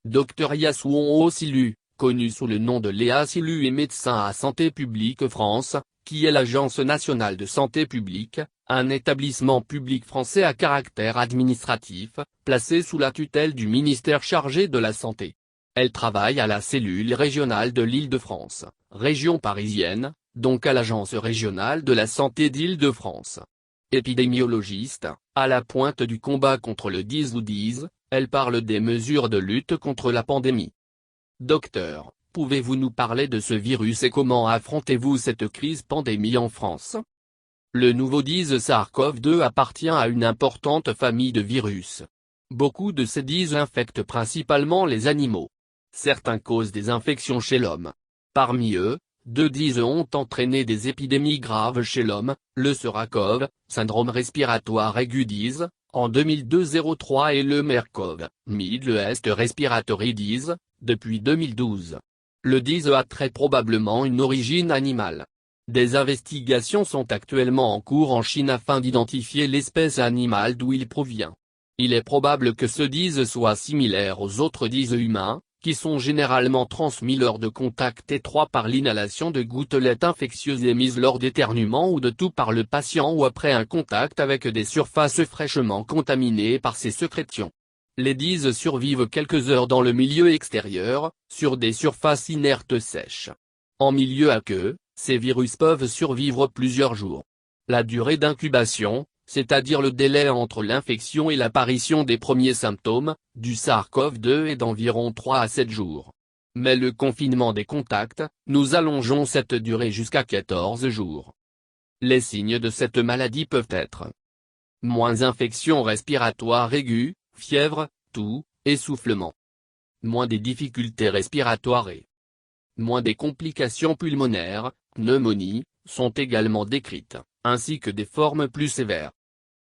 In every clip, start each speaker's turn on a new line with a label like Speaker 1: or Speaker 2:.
Speaker 1: Dr Yasuo Silu, connu sous le nom de Léa Silu est médecin à Santé publique France, qui est l'Agence nationale de santé publique, un établissement public français à caractère administratif, placé sous la tutelle du ministère chargé de la Santé. Elle travaille à la cellule régionale de l'Île-de-France, région parisienne, donc à l'Agence régionale de la santé d'Île-de-France. Épidémiologiste, à la pointe du combat contre le 10-10, elle parle des mesures de lutte contre la pandémie. Docteur, pouvez-vous nous parler de ce virus et comment affrontez-vous cette crise pandémie en France? Le nouveau 10 SARS-CoV-2 appartient à une importante famille de virus. Beaucoup de ces 10 infectent principalement les animaux. Certains causent des infections chez l'homme. Parmi eux, 2 10 ont entraîné des épidémies graves chez l'homme, le SARS-CoV, syndrome respiratoire aigu 10, en 2002-03 et le MERS-CoV, Middle East Respiratory Disease, depuis 2012. Le 10 a très probablement une origine animale. Des investigations sont actuellement en cours en Chine afin d'identifier l'espèce animale d'où il provient. Il est probable que ce 10 soit similaire aux autres 10 humains, qui sont généralement transmis lors de contacts étroits par l'inhalation de gouttelettes infectieuses émises lors d'éternuements ou de toux par le patient ou après un contact avec des surfaces fraîchement contaminées par ces sécrétions. Les 10 survivent quelques heures dans le milieu extérieur, sur des surfaces inertes sèches. En milieu aqueux, ces virus peuvent survivre plusieurs jours. La durée d'incubation, c'est-à-dire le délai entre l'infection et l'apparition des premiers symptômes, du SARS-CoV-2 est d'environ 3 à 7 jours. Mais le confinement des contacts, nous allongeons cette durée jusqu'à 14 jours. Les signes de cette maladie peuvent être moins infection respiratoire aiguë, fièvre, toux, essoufflement. Moins des difficultés respiratoires et moins des complications pulmonaires, pneumonie, sont également décrites, ainsi que des formes plus sévères.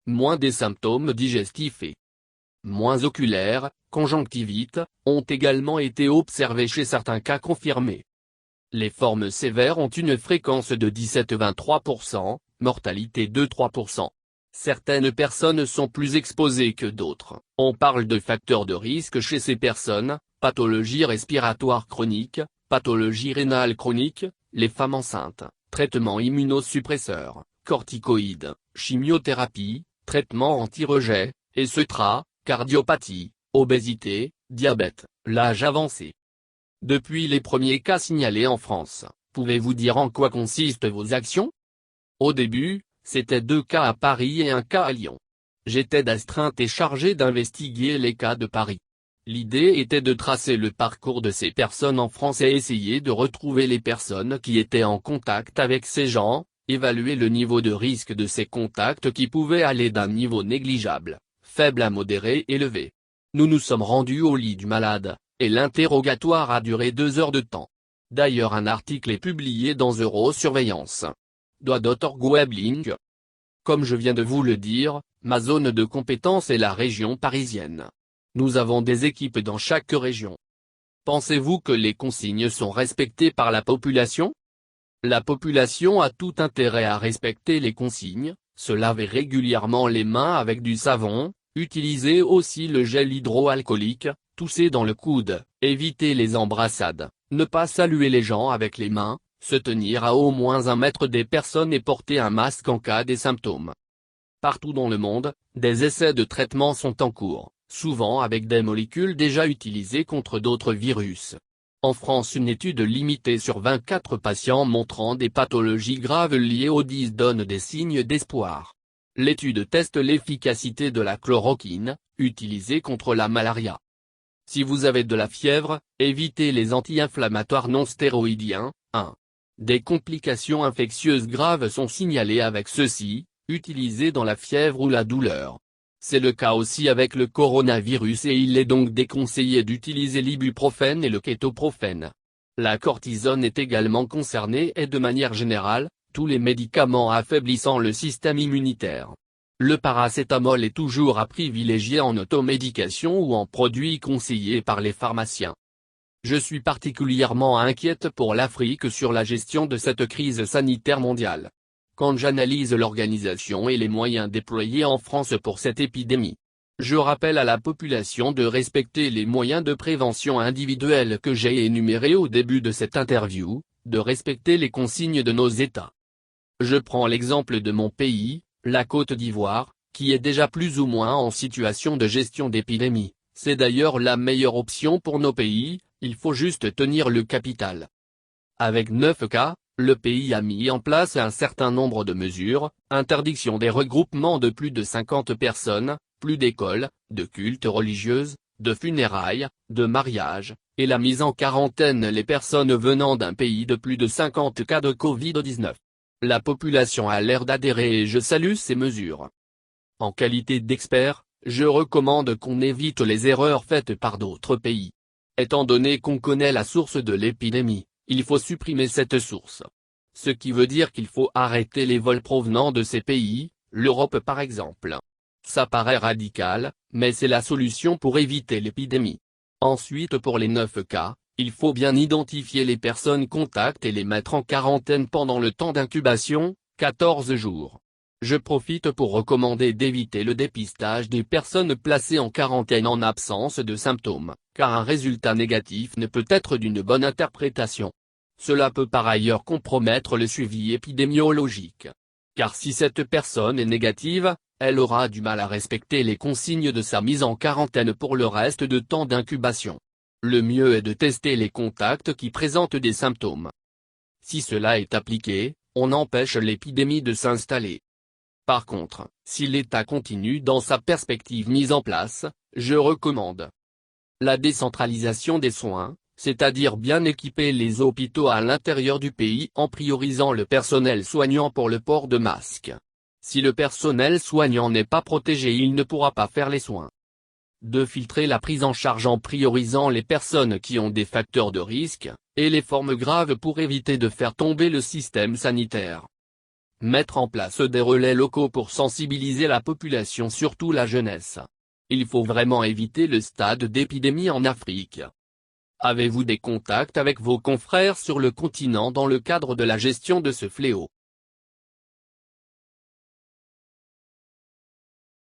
Speaker 1: Moins des symptômes digestifs et moins oculaires, conjonctivite, ont également été observés chez certains cas confirmés. Les formes sévères ont une fréquence de 17-23%, mortalité de 3%. Certaines personnes sont plus exposées que d'autres. On parle de facteurs de risque chez ces personnes, pathologie respiratoire chronique, pathologie rénale chronique, les femmes enceintes, traitement immunosuppresseur, corticoïdes, chimiothérapie, traitement anti-rejet, etc., cardiopathie, obésité, diabète, l'âge avancé. Depuis les premiers cas signalés en France, pouvez-vous dire en quoi consistent vos actions? Au début, c'était 2 cas à Paris et 1 cas à Lyon. J'étais d'astreinte et chargé d'investiguer les cas de Paris. L'idée était de tracer le parcours de ces personnes en France et essayer de retrouver les personnes qui étaient en contact avec ces gens, évaluer le niveau de risque de ces contacts qui pouvaient aller d'un niveau négligeable, faible à modéré élevé. Nous nous sommes rendus au lit du malade, et l'interrogatoire a duré 2 heures de temps. D'ailleurs un article est publié dans Eurosurveillance. .org Weblink. Comme je viens de vous le dire, ma zone de compétence est la région parisienne. Nous avons des équipes dans chaque région. Pensez-vous que les consignes sont respectées par la population? La population a tout intérêt à respecter les consignes, se laver régulièrement les mains avec du savon, utiliser aussi le gel hydroalcoolique, tousser dans le coude, éviter les embrassades, ne pas saluer les gens avec les mains, se tenir à au moins 1 mètre des personnes et porter un masque en cas des symptômes. Partout dans le monde, des essais de traitement sont en cours, souvent avec des molécules déjà utilisées contre d'autres virus. En France, une étude limitée sur 24 patients montrant des pathologies graves liées au 10 donne des signes d'espoir. L'étude teste l'efficacité de la chloroquine, utilisée contre la malaria. Si vous avez de la fièvre, évitez les anti-inflammatoires non stéroïdiens. 1. Des complications infectieuses graves sont signalées avec ceux-ci, utilisés dans la fièvre ou la douleur. C'est le cas aussi avec le coronavirus et il est donc déconseillé d'utiliser l'ibuprofène et le kétoprophène. La cortisone est également concernée et de manière générale, tous les médicaments affaiblissant le système immunitaire. Le paracétamol est toujours à privilégier en automédication ou en produit conseillé par les pharmaciens. Je suis particulièrement inquiète pour l'Afrique sur la gestion de cette crise sanitaire mondiale. Quand j'analyse l'organisation et les moyens déployés en France pour cette épidémie, Je rappelle à la population de respecter les moyens de prévention individuels que j'ai énumérés au début de cette interview, de respecter les consignes de nos États. Je prends l'exemple de mon pays, la Côte d'Ivoire, qui est déjà plus ou moins en situation de gestion d'épidémie. C'est d'ailleurs la meilleure option pour nos pays, il faut juste tenir le capital. Avec 9 cas, le pays a mis en place un certain nombre de mesures, interdiction des regroupements de plus de 50 personnes, plus d'écoles, de cultes religieuses, de funérailles, de mariages, et la mise en quarantaine les personnes venant d'un pays de plus de 50 cas de Covid-19. La population a l'air d'adhérer et je salue ces mesures. En qualité d'expert, je recommande qu'on évite les erreurs faites par d'autres pays. Étant donné qu'on connaît la source de l'épidémie, il faut supprimer cette source. Ce qui veut dire qu'il faut arrêter les vols provenant de ces pays, l'Europe par exemple. Ça paraît radical, mais c'est la solution pour éviter l'épidémie. Ensuite pour les 9 cas, il faut bien identifier les personnes contacts et les mettre en quarantaine pendant le temps d'incubation, 14 jours. Je profite pour recommander d'éviter le dépistage des personnes placées en quarantaine en absence de symptômes, car un résultat négatif ne peut être d'une bonne interprétation. Cela peut par ailleurs compromettre le suivi épidémiologique. Car si cette personne est négative, elle aura du mal à respecter les consignes de sa mise en quarantaine pour le reste de temps d'incubation. Le mieux est de tester les contacts qui présentent des symptômes. Si cela est appliqué, on empêche l'épidémie de s'installer. Par contre, si l'État continue dans sa perspective mise en place, je recommande la décentralisation des soins, c'est-à-dire bien équiper les hôpitaux à l'intérieur du pays en priorisant le personnel soignant pour le port de masque. Si le personnel soignant n'est pas protégé, il ne pourra pas faire les soins. De filtrer la prise en charge en priorisant les personnes qui ont des facteurs de risque, et les formes graves pour éviter de faire tomber le système sanitaire. Mettre en place des relais locaux pour sensibiliser la population, surtout la jeunesse. Il faut vraiment éviter le stade d'épidémie en Afrique. Avez-vous des contacts avec vos confrères sur le continent dans le cadre de la gestion de ce fléau?